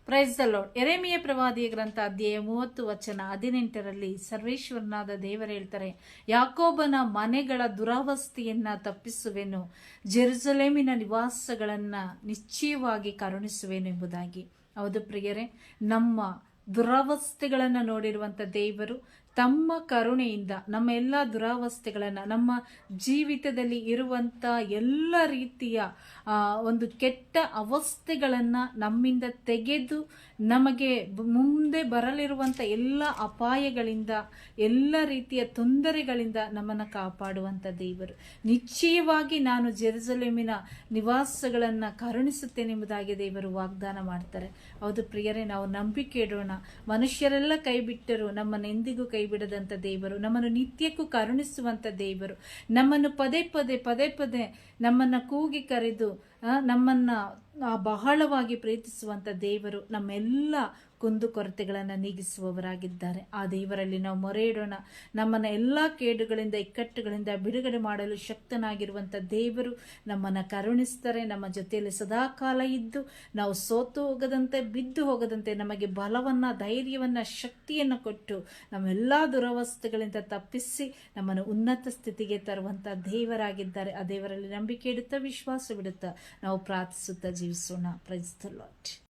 Price the lord. ಯೆರೆಮೀಯ ಪ್ರವಾದಿಯ ಗ್ರಂಥ ಅಧ್ಯಾಯ 30 ವಚನ 18ರಲ್ಲಿ ಸರ್ವೇಶ್ವರನಾದ ದೇವರು ಹೇಳ್ತಾರೆ, ಯಾಕೋಬನ ಮನೆಗಳ ದುರಾವಸ್ಥೆಯನ್ನ ತಪ್ಪಿಸುವೆನು, ಜೆರುಸಲೇಮಿನ ನಿವಾಸಗಳನ್ನ ನಿಶ್ಚಯವಾಗಿ ಕರುಣಿಸುವೆನು ಎಂಬುದಾಗಿ. ಹೌದು ಪ್ರಿಯರೇ, ನಮ್ಮ ದುರಾವಸ್ಥೆಗಳನ್ನ ನೋಡಿರುವಂತ ದೇವರು ತಮ್ಮ ಕರುಣೆಯಿಂದ ನಮ್ಮ ಎಲ್ಲ ದುರಾವಸ್ಥೆಗಳನ್ನ, ನಮ್ಮ ಜೀವಿತದಲ್ಲಿ ಇರುವಂತ ಎಲ್ಲ ರೀತಿಯ ಒಂದು ಕೆಟ್ಟ ಅವಸ್ಥೆಗಳನ್ನ ನಮ್ಮಿಂದ ತೆಗೆದು ನಮಗೆ ಮುಂದೆ ಬರಲಿರುವಂತ ಎಲ್ಲ ಅಪಾಯಗಳಿಂದ, ಎಲ್ಲ ರೀತಿಯ ತೊಂದರೆಗಳಿಂದ ನಮ್ಮನ್ನು ಕಾಪಾಡುವಂತ ದೇವರು. ನಿಶ್ಚಯವಾಗಿ ನಾನು ಜೆರುಸಲೇಮಿನ ನಿವಾಸಗಳನ್ನ ಕರುಣಿಸುತ್ತೇನೆಂಬುದಾಗಿ ದೇವರು ವಾಗ್ದಾನ ಮಾಡ್ತಾರೆ. ಹೌದು ಪ್ರಿಯರೇ, ನಾವು ನಂಬಿಕೆ ಇಡೋಣ. ಮನುಷ್ಯರೆಲ್ಲ ಕೈ ಬಿಟ್ಟರು ನಮ್ಮನ್ನೆಂದಿಗೂ ಕೈ ಬಿಡದಂತ ದೇವರು, ನಮ್ಮನ್ನು ನಿತ್ಯಕ್ಕೂ ಕರುಣಿಸುವಂತ ದೇವರು, ನಮ್ಮನ್ನು ಪದೇ ಪದೇ ನಮ್ಮನ್ನ ಕೂಗಿ ಕರೆದು ನಮ್ಮನ್ನ ಬಹಳವಾಗಿ ಪ್ರೀತಿಸುವಂತ ದೇವರು ನಮ್ಮೆಲ್ಲ ಕುಂದುಕೊರತೆಗಳನ್ನು ನೀಗಿಸುವವರಾಗಿದ್ದಾರೆ. ಆ ದೇವರಲ್ಲಿ ನಾವು ಮೊರೆ ಇಡೋಣ. ನಮ್ಮನ್ನ ಎಲ್ಲ ಕೇಡುಗಳಿಂದ, ಇಕ್ಕಟ್ಟುಗಳಿಂದ ಬಿಡುಗಡೆ ಮಾಡಲು ಶಕ್ತನಾಗಿರುವಂತ ದೇವರು ನಮ್ಮನ್ನ ಕರುಣಿಸ್ತಾರೆ. ನಮ್ಮ ಜೊತೆಯಲ್ಲಿ ಸದಾಕಾಲ ಇದ್ದು ನಾವು ಸೋತು ಹೋಗದಂತೆ, ಬಿದ್ದು ಹೋಗದಂತೆ ನಮಗೆ ಬಲವನ್ನ, ಧೈರ್ಯವನ್ನ, ಶಕ್ತಿಯನ್ನು ಕೊಟ್ಟು ನಮ್ಮೆಲ್ಲ ದುರವಸ್ಥೆಗಳಿಂದ ತಪ್ಪಿಸಿ ನಮ್ಮನ್ನು ಉನ್ನತ ಸ್ಥಿತಿಗೆ ತರುವಂತ ದೇವರಾಗಿದ್ದಾರೆ. ಆ ದೇವರಲ್ಲಿ ನಂಬಿಕೆ ಇಡುತ್ತಾ, ವಿಶ್ವಾಸವಿಡುತ್ತಾ ನಾವು ಪ್ರಾರ್ಥಿಸುತ್ತಾ ಜೀವಿಸೋಣ. Praise the lord.